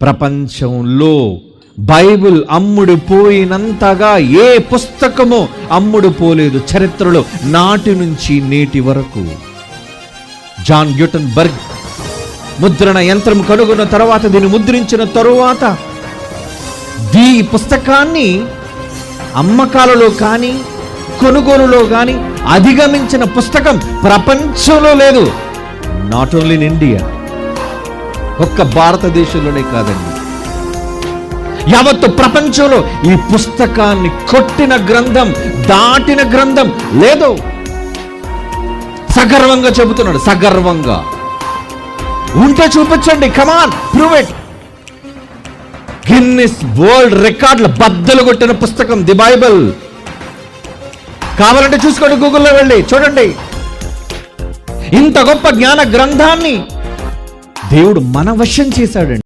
ప్రపంచంలో బైబిల్ అమ్ముడు పోయినంతగా ఏ పుస్తకము అమ్ముడు పోలేదు చరిత్రలో, నాటి నుంచి నేటి వరకు. జాన్ గ్యూటన్బర్గ్ ముద్రణ యంత్రం కనుగొన్న తర్వాత, దీన్ని ముద్రించిన తరువాత ఈ పుస్తకాన్ని అమ్మకాలలో కానీ కొనుగోలులో కానీ అధిగమించిన పుస్తకం ప్రపంచంలో లేదు. నాట్ ఓన్లీ ఇన్ ఇండియా, ఒక్క భారతదేశంలోనే కాదండి, యావత్తు ప్రపంచంలో ఈ పుస్తకాన్ని కొట్టిన గ్రంథం, దాటిన గ్రంథం లేదు. సగర్వంగా చెబుతున్నాడు, సగర్వంగా. ఉంటే చూపించండి, కమాన్ ప్రూవ్ ఇట్. గిన్నిస్ వరల్డ్ రికార్డుల బద్దలు కొట్టిన పుస్తకం ది బైబిల్. కావాలంటే చూసుకోండి, గూగుల్లో వెళ్ళి చూడండి. ఇంత గొప్ప జ్ఞాన గ్రంథాన్ని దేవుడు మన వశం చేశాడండి.